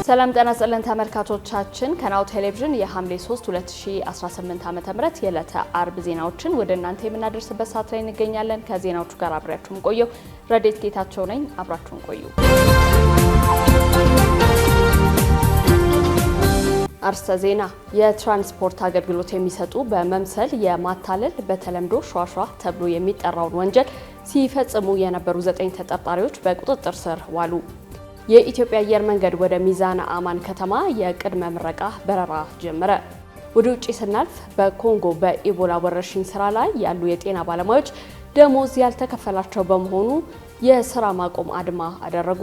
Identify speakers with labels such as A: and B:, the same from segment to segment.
A: ሰላም ጤና ይስጥልን ተመልካቾቻችን ከናሁ ቴሌቪዥን የሐምሌ 3 2018 ዓ.ም የዕለተ አርብ ዜናዎችን ወደ እናንተ የምናደርስበት ሰዓት ላይ እንገኛለን። ከዜናዎቹ ጋር አብሬያችሁን ቆየው ረዴት ጌታቸው ነኝ። አብራችሁን ቆዩ። አርዕስተ ዜና። የትራንስፖርት አገልግሎት የሚሰጡ በመምሰል የማታለል በተለምዶ ሿሿ ተብሎ የሚጠራውን ወንጀል ሲፈጽሙ የነበሩ 9 ተጠርጣሪዎች በቁጥጥር ስር ዋሉ። የኢትዮጵያ አየር መንገድ ወደ ሚዛን አማን ከተማ የቅድመ ምረቃ በረራ ጀመረ። ወደ ውጪ ስናልፍ በኮንጎ በኢቦላ ወረርሽኝ ስራ ላይ ያሉ የጤና ባለሙያዎች ደሞዝ ያልተከፈላቸው በመሆኑ የስራ ማቆም አድማ አደረጉ።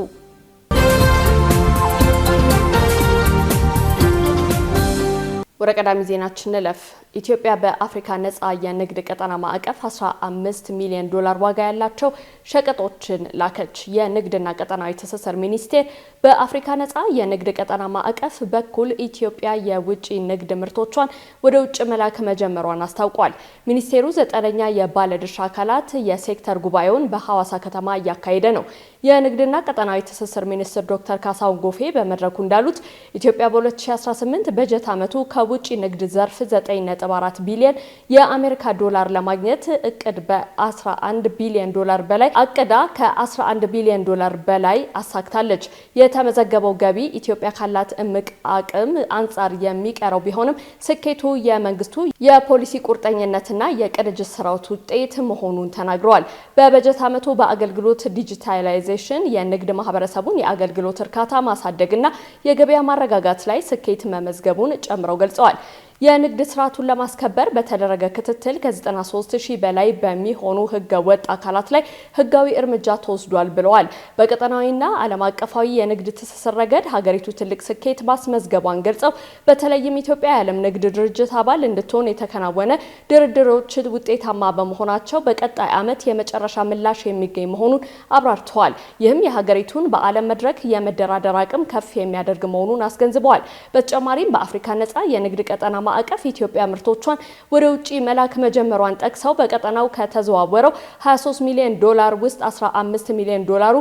A: ወደ ቀዳሚ ዜናችን እንለፍ። ኢትዮጵያ በአፍሪካ ነጻ የንግድ ቀጠና ማዕቀፍ 15 ሚሊዮን ዶላር ዋጋ ያላቸው ሸቀጦችን ላከች። የንግድና ቀጠናዊ ትስስር ሚኒስቴር በአፍሪካ ነጻ የንግድ ቀጠና ማዕቀፍ በኩል ኢትዮጵያ የውጭ ንግድ ምርቶቿን ወደ ውጭ መላክ መጀመሯን አስታውቋል። ሚኒስቴሩ 9ኛ የባለድርሻ አካላት የሴክተር ጉባኤውን በሐዋሳ ከተማ እያካሄደ ነው። የንግድና ቀጠናዊ ትስስር ሚኒስትር ዶክተር ካሳሁን ጎፌ በመድረኩ እንዳሉት ኢትዮጵያ በ2018 በጀት ዓመቱ ከውጭ ንግድ ዘርፍ 9.4 ቢሊዮን የአሜሪካ ዶላር ለማግኘት እቅድ በ11 ቢሊዮን ዶላር በላይ አቅዳ ከ11 ቢሊዮን ዶላር በላይ አሳክታለች። የተመዘገበው ገቢ ኢትዮጵያ ካላት እምቅ አቅም አንጻር የሚቀረው ቢሆንም ስኬቱ የመንግስቱ የፖሊሲ ቁርጠኝነትና የቅንጅት ስራዎች ውጤት መሆኑን ተናግረዋል። በበጀት ዓመቱ በአገልግሎት ዲጂታላይዜሽን የንግድ ማህበረሰቡን የአገልግሎት እርካታ ማሳደግና የገበያ ማረጋጋት ላይ ስኬት መመዝገቡን ጨምረው ገልጸዋል። የንግድ ስርዓቱን ለማስከበር በተደረገ ክትትል ከ93,000 በላይ በሚሆኑ ህገ ወጥ አካላት ላይ ህጋዊ እርምጃ ተወስዷል ብለዋል። በቀጠናዊና ዓለም አቀፋዊ የንግድ ትስስር ረገድ ሀገሪቱ ትልቅ ስኬት ማስመዝገቧን ገልጸው በተለይም ኢትዮጵያ የዓለም ንግድ ድርጅት አባል እንድትሆን የተከናወነ ድርድሮች ውጤታማ በመሆናቸው በቀጣይ ዓመት የመጨረሻ ምላሽ የሚገኝ መሆኑን አብራርተዋል። ይህም የሀገሪቱን በዓለም መድረክ የመደራደር አቅም ከፍ የሚያደርግ መሆኑን አስገንዝበዋል። በተጨማሪም በአፍሪካ ነጻ የንግድ ቀጠና ማዕቀፍ ኢትዮጵያ ምርቶቿን ወደ ውጪ መላክ መጀመሯን ጠቅሰው በቀጠናው ከተዘዋወረው 23 ሚሊዮን ዶላር ውስጥ 15 ሚሊዮን ዶላሩ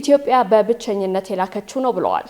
A: ኢትዮጵያ በብቸኝነት የላከችው ነው ብለዋል።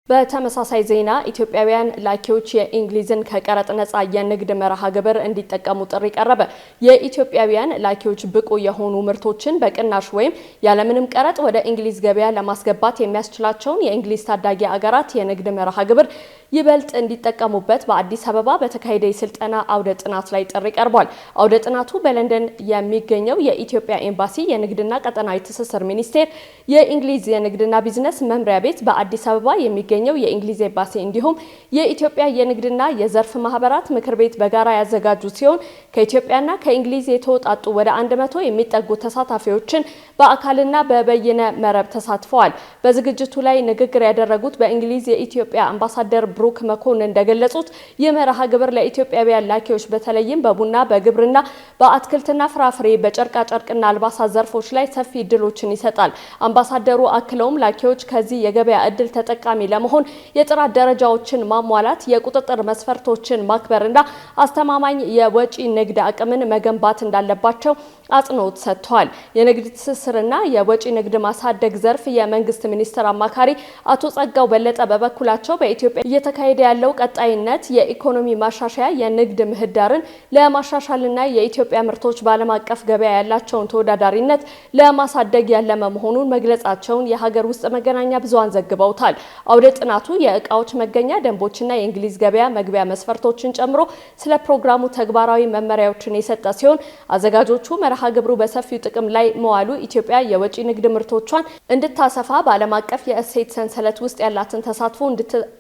A: በተመሳሳይ ዜና ኢትዮጵያውያን ላኪዎች የእንግሊዝን ከቀረጥ ነጻ የንግድ መርሃ ግብር እንዲጠቀሙ ጥሪ ቀረበ። የኢትዮጵያውያን ላኪዎች ብቁ የሆኑ ምርቶችን በቅናሽ ወይም ያለምንም ቀረጥ ወደ እንግሊዝ ገበያ ለማስገባት የሚያስችላቸውን የእንግሊዝ ታዳጊ አገራት የንግድ መርሃ ግብር ይበልጥ እንዲጠቀሙበት በአዲስ አበባ በተካሄደ የስልጠና አውደ ጥናት ላይ ጥሪ ቀርቧል። አውደ ጥናቱ በለንደን የሚገኘው የኢትዮጵያ ኤምባሲ፣ የንግድና ቀጠናዊ ትስስር ሚኒስቴር፣ የእንግሊዝ የንግድና ቢዝነስ መምሪያ ቤት፣ በአዲስ አበባ የሚገኘው የእንግሊዝ ኤምባሲ እንዲሁም የኢትዮጵያ የንግድና የዘርፍ ማህበራት ምክር ቤት በጋራ ያዘጋጁ ሲሆን ከኢትዮጵያና ከእንግሊዝ የተወጣጡ ወደ 100 የሚጠጉ ተሳታፊዎችን በአካልና በበይነ መረብ ተሳትፈዋል። በዝግጅቱ ላይ ንግግር ያደረጉት በእንግሊዝ የኢትዮጵያ አምባሳደር ብሩክ መኮንን እንደገለጹት የመርሃ ግብር ለኢትዮጵያውያን ላኪዎች በተለይም በቡና፣ በግብርና፣ በአትክልትና ፍራፍሬ፣ በጨርቃ ጨርቅና አልባሳት ዘርፎች ላይ ሰፊ እድሎችን ይሰጣል። አምባሳደሩ አክለውም ላኪዎች ከዚህ የገበያ እድል ተጠቃሚ ለመሆን የጥራት ደረጃዎችን ማሟላት፣ የቁጥጥር መስፈርቶችን ማክበርና አስተማማኝ የወጪ ንግድ አቅምን መገንባት እንዳለባቸው አጽንኦት ሰጥተዋል። የንግድ ትስስርና የወጪ ንግድ ማሳደግ ዘርፍ የመንግስት ሚኒስትር አማካሪ አቶ ጸጋው በለጠ በበኩላቸው በኢትዮጵያ እየተካሄደ ያለው ቀጣይነት የኢኮኖሚ ማሻሻያ የንግድ ምህዳርን ለማሻሻልና የኢትዮጵያ ምርቶች በዓለም አቀፍ ገበያ ያላቸውን ተወዳዳሪነት ለማሳደግ ያለመ መሆኑን መግለጻቸውን የሀገር ውስጥ መገናኛ ብዙሃን ዘግበውታል። አውደ ጥናቱ የእቃዎች መገኛ ደንቦችና የእንግሊዝ ገበያ መግቢያ መስፈርቶችን ጨምሮ ስለ ፕሮግራሙ ተግባራዊ መመሪያዎችን የሰጠ ሲሆን አዘጋጆቹ መርሃ ግብሩ በሰፊው ጥቅም ላይ መዋሉ ኢትዮጵያ የወጪ ንግድ ምርቶቿን እንድታሰፋ በዓለም አቀፍ የእሴት ሰንሰለት ውስጥ ያላትን ተሳትፎ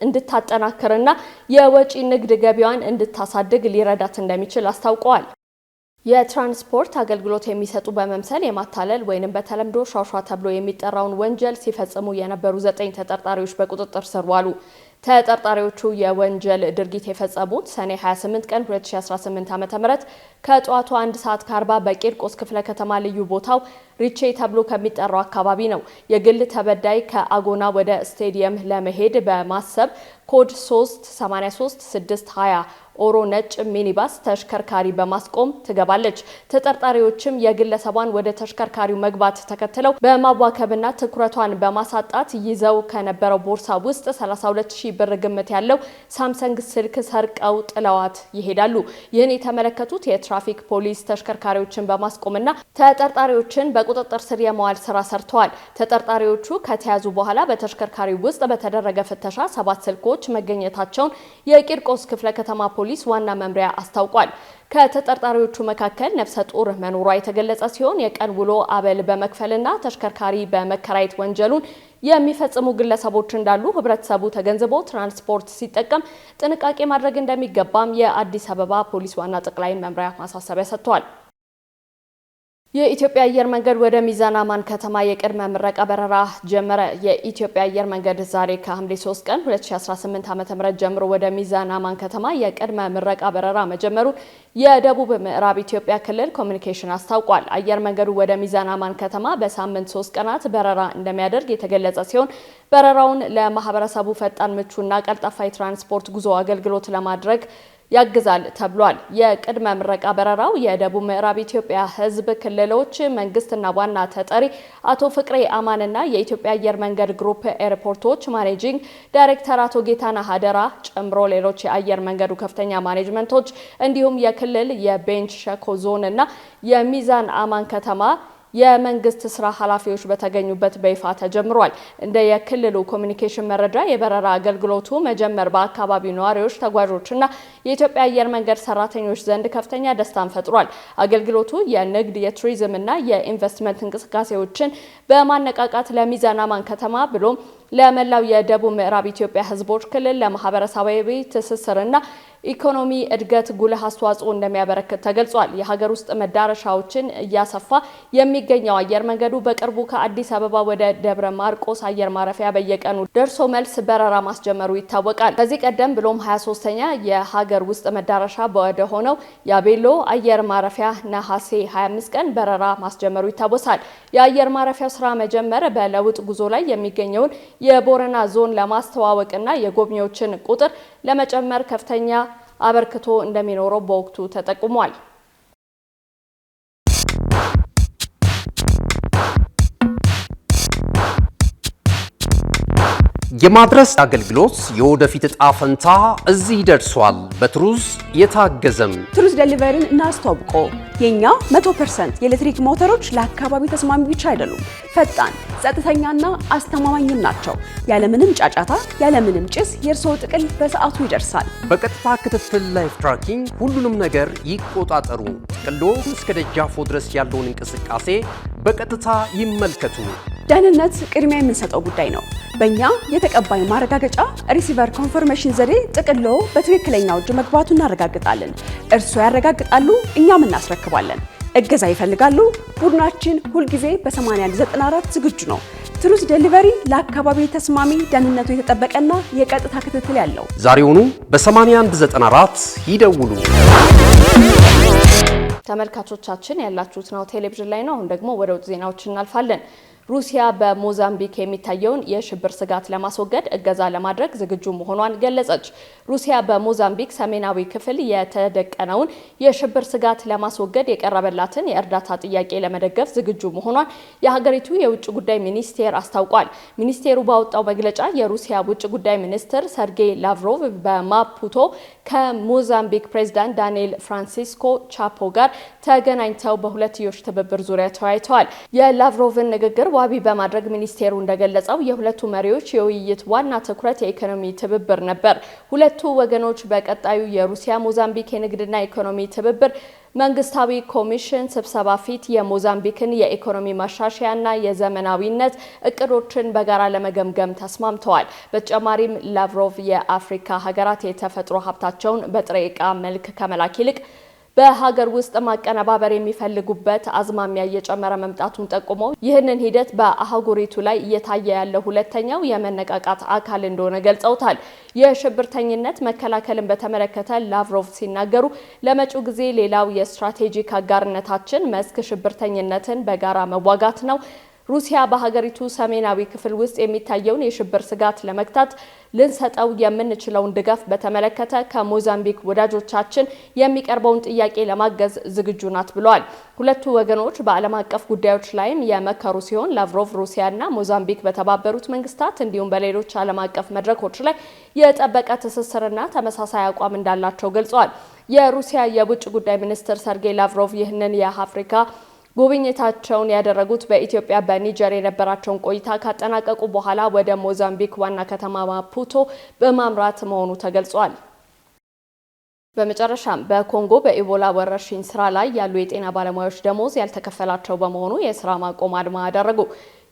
A: እንድታጠናክርና የወጪ ንግድ ገቢዋን እንድታሳድግ ሊረዳት እንደሚችል አስታውቀዋል። የትራንስፖርት አገልግሎት የሚሰጡ በመምሰል የማታለል ወይንም በተለምዶ ሿሿ ተብሎ የሚጠራውን ወንጀል ሲፈጽሙ የነበሩ 9 ተጠርጣሪዎች በቁጥጥር ስር ዋሉ። ተጠርጣሪዎቹ የወንጀል ድርጊት የፈጸሙት ሰኔ 28 ቀን 2018 ዓ.ም ከጠዋቱ 1 ሰዓት ከ40 በቂርቆስ ክፍለ ከተማ ልዩ ቦታው ሪቼ ተብሎ ከሚጠራው አካባቢ ነው። የግል ተበዳይ ከአጎና ወደ ስቴዲየም ለመሄድ በማሰብ ኮድ 383620 ኦሮ ነጭ ሚኒባስ ተሽከርካሪ በማስቆም ትገባለች። ተጠርጣሪዎችም የግለሰቧን ወደ ተሽከርካሪው መግባት ተከትለው በማዋከብና ትኩረቷን በማሳጣት ይዘው ከነበረው ቦርሳ ውስጥ 32000 ብር ግምት ያለው ሳምሰንግ ስልክ ሰርቀው ጥለዋት ይሄዳሉ። ይህን የተመለከቱት የትራፊክ ፖሊስ ተሽከርካሪዎችን በማስቆምና ተጠርጣሪዎችን በቁጥጥር ስር የመዋል ስራ ሰርተዋል። ተጠርጣሪዎቹ ከተያዙ በኋላ በተሽከርካሪው ውስጥ በተደረገ ፍተሻ 7 ስልኮች መገኘታቸውን የቂርቆስ ክፍለ ከተማ ፖሊስ ዋና መምሪያ አስታውቋል። ከተጠርጣሪዎቹ መካከል ነፍሰ ጡር መኖሯ የተገለጸ ሲሆን የቀን ውሎ አበል በመክፈልና ተሽከርካሪ በመከራየት ወንጀሉን የሚፈጽሙ ግለሰቦች እንዳሉ ህብረተሰቡ ተገንዝቦ ትራንስፖርት ሲጠቀም ጥንቃቄ ማድረግ እንደሚገባም የአዲስ አበባ ፖሊስ ዋና ጠቅላይ መምሪያ ማሳሰቢያ ሰጥቷል። የኢትዮጵያ አየር መንገድ ወደ ሚዛን አማን ከተማ የቅድመ ምረቃ በረራ ጀመረ። የኢትዮጵያ አየር መንገድ ዛሬ ከሐምሌ 3 ቀን 2018 ዓ.ም ጀምሮ ወደ ሚዛን አማን ከተማ የቅድመ ምረቃ በረራ መጀመሩን የደቡብ ምዕራብ ኢትዮጵያ ክልል ኮሚኒኬሽን አስታውቋል። አየር መንገዱ ወደ ሚዛን አማን ከተማ በሳምንት 3 ቀናት በረራ እንደሚያደርግ የተገለጸ ሲሆን በረራውን ለማህበረሰቡ ፈጣን፣ ምቹና ቀልጣፋ የትራንስፖርት ጉዞ አገልግሎት ለማድረግ ያግዛል ተብሏል። የቅድመ ምረቃ በረራው የደቡብ ምዕራብ ኢትዮጵያ ህዝብ ክልሎች መንግስትና ዋና ተጠሪ አቶ ፍቅሬ አማንና የኢትዮጵያ አየር መንገድ ግሩፕ ኤርፖርቶች ማኔጂንግ ዳይሬክተር አቶ ጌታነህ አደራ ጨምሮ ሌሎች የአየር መንገዱ ከፍተኛ ማኔጅመንቶች እንዲሁም የክልል የቤንች ሸኮ ዞን እና የሚዛን አማን ከተማ የመንግስት ስራ ኃላፊዎች በተገኙበት በይፋ ተጀምሯል። እንደ የክልሉ ኮሚኒኬሽን መረጃ የበረራ አገልግሎቱ መጀመር በአካባቢው ነዋሪዎች፣ ተጓዦችና የኢትዮጵያ አየር መንገድ ሰራተኞች ዘንድ ከፍተኛ ደስታን ፈጥሯል። አገልግሎቱ የንግድ፣ የቱሪዝም እና የኢንቨስትመንት እንቅስቃሴዎችን በማነቃቃት ለሚዛን አማን ከተማ ብሎም ለመላው የደቡብ ምዕራብ ኢትዮጵያ ህዝቦች ክልል ለማህበረሰባዊ ትስስርና ኢኮኖሚ እድገት ጉልህ አስተዋጽኦ እንደሚያበረክት ተገልጿል። የሀገር ውስጥ መዳረሻዎችን እያሰፋ የሚገኘው አየር መንገዱ በቅርቡ ከአዲስ አበባ ወደ ደብረ ማርቆስ አየር ማረፊያ በየቀኑ ደርሶ መልስ በረራ ማስጀመሩ ይታወቃል። ከዚህ ቀደም ብሎም 23ኛ የሀገር ውስጥ መዳረሻ ወደ ሆነው ያቤሎ አየር ማረፊያ ነሐሴ 25 ቀን በረራ ማስጀመሩ ይታወሳል። የአየር ማረፊያው ስራ መጀመር በለውጥ ጉዞ ላይ የሚገኘውን የቦረና ዞን ለማስተዋወቅና የጎብኚዎችን ቁጥር ለመጨመር ከፍተኛ አበርክቶ እንደሚኖረው በወቅቱ ተጠቁሟል።
B: የማድረስ አገልግሎት የወደፊት ዕጣ ፈንታ እዚህ ደርሷል። በትሩዝ የታገዘም
C: ትሩዝ ዴሊቨሪን እናስተዋውቆ። የኛ 100% የኤሌክትሪክ ሞተሮች ለአካባቢ ተስማሚ ብቻ አይደሉም፣ ፈጣን፣ ጸጥተኛና አስተማማኝም ናቸው። ያለምንም ጫጫታ፣ ያለምንም ጭስ የእርስዎ ጥቅል በሰዓቱ ይደርሳል።
B: በቀጥታ ክትትል ላይፍ ትራኪንግ ሁሉንም ነገር ይቆጣጠሩ። ጥቅሎ እስከ ደጃፎ ድረስ ያለውን እንቅስቃሴ በቀጥታ ይመልከቱ።
C: ደህንነት ቅድሚያ የምንሰጠው ጉዳይ ነው። በእኛ የተቀባይ ማረጋገጫ ሪሲቨር ኮንፈርሜሽን ዘዴ ጥቅሎ በትክክለኛው እጅ መግባቱ እናረጋግጣለን። እርስዎ ያረጋግጣሉ፣ እኛም እናስረክባለን። እገዛ ይፈልጋሉ? ቡድናችን ሁልጊዜ በ8194 ዝግጁ ነው። ትሩዝ ዴሊቨሪ ለአካባቢ ተስማሚ፣ ደህንነቱ የተጠበቀና የቀጥታ ክትትል ያለው።
B: ዛሬውኑ በ8194 ይደውሉ።
A: ተመልካቾቻችን ያላችሁት ናሁ ቴሌቪዥን ላይ ነው። አሁን ደግሞ ወደ ውጭ ዜናዎች እናልፋለን። ሩሲያ በሞዛምቢክ የሚታየውን የሽብር ስጋት ለማስወገድ እገዛ ለማድረግ ዝግጁ መሆኗን ገለጸች። ሩሲያ በሞዛምቢክ ሰሜናዊ ክፍል የተደቀነውን የሽብር ስጋት ለማስወገድ የቀረበላትን የእርዳታ ጥያቄ ለመደገፍ ዝግጁ መሆኗን የሀገሪቱ የውጭ ጉዳይ ሚኒስቴር አስታውቋል። ሚኒስቴሩ ባወጣው መግለጫ የሩሲያ ውጭ ጉዳይ ሚኒስትር ሰርጌይ ላቭሮቭ በማፑቶ ከሞዛምቢክ ፕሬዝዳንት ዳንኤል ፍራንሲስኮ ቻፖ ጋር ተገናኝተው በሁለትዮሽ ትብብር ዙሪያ ተወያይተዋል። የላቭሮቭን ንግግር ዋቢ በማድረግ ሚኒስቴሩ እንደገለጸው የሁለቱ መሪዎች የውይይት ዋና ትኩረት የኢኮኖሚ ትብብር ነበር። ሁለቱ ወገኖች በቀጣዩ የሩሲያ ሞዛምቢክ የንግድና ኢኮኖሚ ትብብር መንግስታዊ ኮሚሽን ስብሰባ ፊት የሞዛምቢክን የኢኮኖሚ ማሻሻያና የዘመናዊነት እቅዶችን በጋራ ለመገምገም ተስማምተዋል። በተጨማሪም ላቭሮቭ የአፍሪካ ሀገራት የተፈጥሮ ሀብታቸውን በጥሬ ዕቃ መልክ ከመላክ ይልቅ በሀገር ውስጥ ማቀነባበር የሚፈልጉበት አዝማሚያ እየጨመረ መምጣቱን ጠቁመው ይህንን ሂደት በአህጉሪቱ ላይ እየታየ ያለው ሁለተኛው የመነቃቃት አካል እንደሆነ ገልጸውታል። የሽብርተኝነት መከላከልን በተመለከተ ላቭሮቭ ሲናገሩ ለመጪው ጊዜ ሌላው የስትራቴጂክ አጋርነታችን መስክ ሽብርተኝነትን በጋራ መዋጋት ነው። ሩሲያ በሀገሪቱ ሰሜናዊ ክፍል ውስጥ የሚታየውን የሽብር ስጋት ለመግታት ልንሰጠው የምንችለውን ድጋፍ በተመለከተ ከሞዛምቢክ ወዳጆቻችን የሚቀርበውን ጥያቄ ለማገዝ ዝግጁ ናት ብለዋል። ሁለቱ ወገኖች በዓለም አቀፍ ጉዳዮች ላይም የመከሩ ሲሆን ላቭሮቭ ሩሲያና ሞዛምቢክ በተባበሩት መንግስታት እንዲሁም በሌሎች ዓለም አቀፍ መድረኮች ላይ የጠበቀ ትስስርና ተመሳሳይ አቋም እንዳላቸው ገልጸዋል። የሩሲያ የውጭ ጉዳይ ሚኒስትር ሰርጌይ ላቭሮቭ ይህንን የአፍሪካ ጉብኝታቸውን ያደረጉት በኢትዮጵያ በኒጀር የነበራቸውን ቆይታ ካጠናቀቁ በኋላ ወደ ሞዛምቢክ ዋና ከተማ ማፑቶ በማምራት መሆኑ ተገልጿል። በመጨረሻም በኮንጎ በኢቦላ ወረርሽኝ ስራ ላይ ያሉ የጤና ባለሙያዎች ደሞዝ ያልተከፈላቸው በመሆኑ የስራ ማቆም አድማ አደረጉ።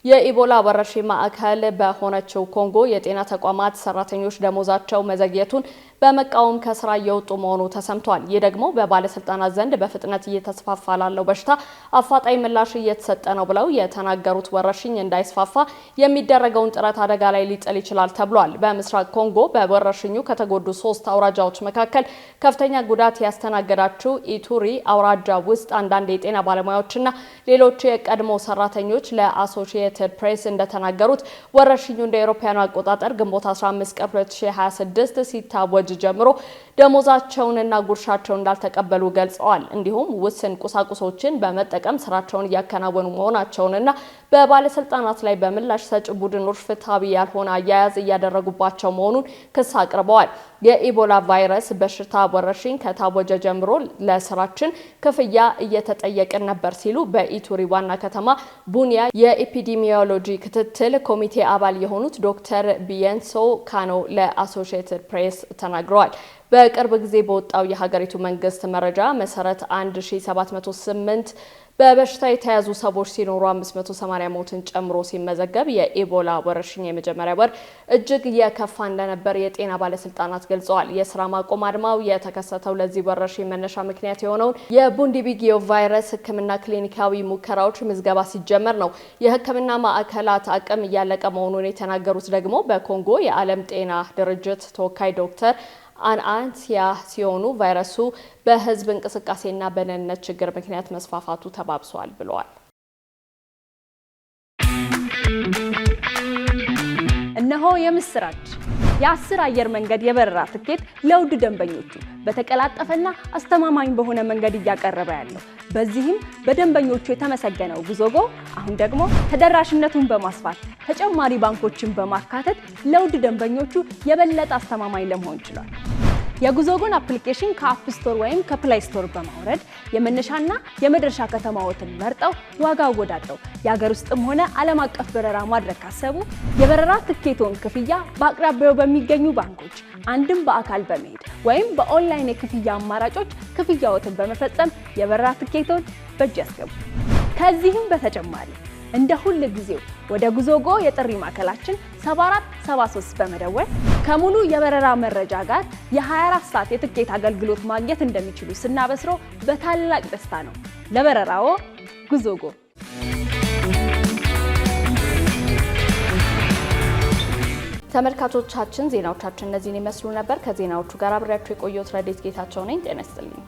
A: የኢቦላ ወረርሽኝ ማዕከል በሆነችው ኮንጎ የጤና ተቋማት ሰራተኞች ደሞዛቸው መዘግየቱን በመቃወም ከስራ እየወጡ መሆኑ ተሰምቷል። ይህ ደግሞ በባለስልጣናት ዘንድ በፍጥነት እየተስፋፋ ላለው በሽታ አፋጣኝ ምላሽ እየተሰጠ ነው ብለው የተናገሩት ወረርሽኝ እንዳይስፋፋ የሚደረገውን ጥረት አደጋ ላይ ሊጥል ይችላል ተብሏል። በምስራቅ ኮንጎ በወረርሽኙ ከተጎዱ 3 አውራጃዎች መካከል ከፍተኛ ጉዳት ያስተናገዳችው ኢቱሪ አውራጃ ውስጥ አንዳንድ የጤና ባለሙያዎችና ሌሎች የቀድሞ ሰራተኞች ለአሶሺየትድ ፕሬስ እንደተናገሩት ወረርሽኙ እንደ አውሮፓውያኑ አቆጣጠር ግንቦት 15 ቀን 2026 ሲታወጅ ጀምሮ ደሞዛቸውንና ጉርሻቸውን እንዳልተቀበሉ ገልጸዋል። እንዲሁም ውስን ቁሳቁሶችን በመጠቀም ስራቸውን እያከናወኑ መሆናቸውንና በባለስልጣናት ላይ በምላሽ ሰጪ ቡድኖች ፍትሃዊ ያልሆነ አያያዝ እያደረጉባቸው መሆኑን ክስ አቅርበዋል። የኢቦላ ቫይረስ በሽታ ወረርሽኝ ከታወጀ ጀምሮ ለስራችን ክፍያ እየተጠየቅን ነበር ሲሉ በኢቱሪ ዋና ከተማ ቡኒያ የኤፒዲሚዮሎጂ ክትትል ኮሚቴ አባል የሆኑት ዶክተር ቢየንሶ ካኖ ለአሶሺየትድ ፕሬስ ተናግረዋል። በቅርብ ጊዜ በወጣው የሀገሪቱ መንግስት መረጃ መሰረት 1708 በበሽታ የተያዙ ሰዎች ሲኖሩ 580 ሞትን ጨምሮ ሲመዘገብ የኢቦላ ወረርሽኝ የመጀመሪያ ወር እጅግ የከፋ እንደነበር የጤና ባለስልጣናት ገልጸዋል። የስራ ማቆም አድማው የተከሰተው ለዚህ ወረርሽኝ መነሻ ምክንያት የሆነውን የቡንዲቢጊዮ ቫይረስ ሕክምና ክሊኒካዊ ሙከራዎች ምዝገባ ሲጀመር ነው። የሕክምና ማዕከላት አቅም እያለቀ መሆኑን የተናገሩት ደግሞ በኮንጎ የዓለም ጤና ድርጅት ተወካይ ዶክተር አንሲያ ሲሆኑ ቫይረሱ በህዝብ እንቅስቃሴና በደህንነት ችግር ምክንያት መስፋፋቱ ተባብሷል ብለዋል።
C: እነሆ የምስራች! የ10 አየር መንገድ የበረራ ትኬት ለውድ ደንበኞቹ በተቀላጠፈና አስተማማኝ በሆነ መንገድ እያቀረበ ያለው በዚህም በደንበኞቹ የተመሰገነው ጉዞጎ አሁን ደግሞ ተደራሽነቱን በማስፋት ተጨማሪ ባንኮችን በማካተት ለውድ ደንበኞቹ የበለጠ አስተማማኝ ለመሆን ችሏል። የጉዞጎን አፕሊኬሽን ከአፕ ስቶር ወይም ከፕላይ ስቶር በማውረድ የመነሻና የመድረሻ ከተማዎትን መርጠው ዋጋ አወዳድረው የሀገር ውስጥም ሆነ ዓለም አቀፍ በረራ ማድረግ ካሰቡ የበረራ ትኬቶን ክፍያ በአቅራቢያው በሚገኙ ባንኮች አንድም በአካል በመሄድ ወይም በኦንላይን የክፍያ አማራጮች ክፍያዎትን በመፈጸም የበረራ ትኬቶን በእጅ ያስገቡ። ከዚህም በተጨማሪ እንደ ሁሉ ጊዜው ወደ ጉዞጎ የጥሪ ማዕከላችን 7473 በመደወል ከሙሉ የበረራ መረጃ ጋር የ24 ሰዓት የትኬት አገልግሎት ማግኘት እንደሚችሉ ስናበስሮ በታላቅ ደስታ ነው። ለበረራዎ ጉዞጎ።
A: ተመልካቾቻችን ዜናዎቻችን እነዚህን ይመስሉ ነበር። ከዜናዎቹ ጋር አብሬያችሁ የቆየሁት ረዴት ጌታቸው ነኝ። ጤና ይስጥልኝ።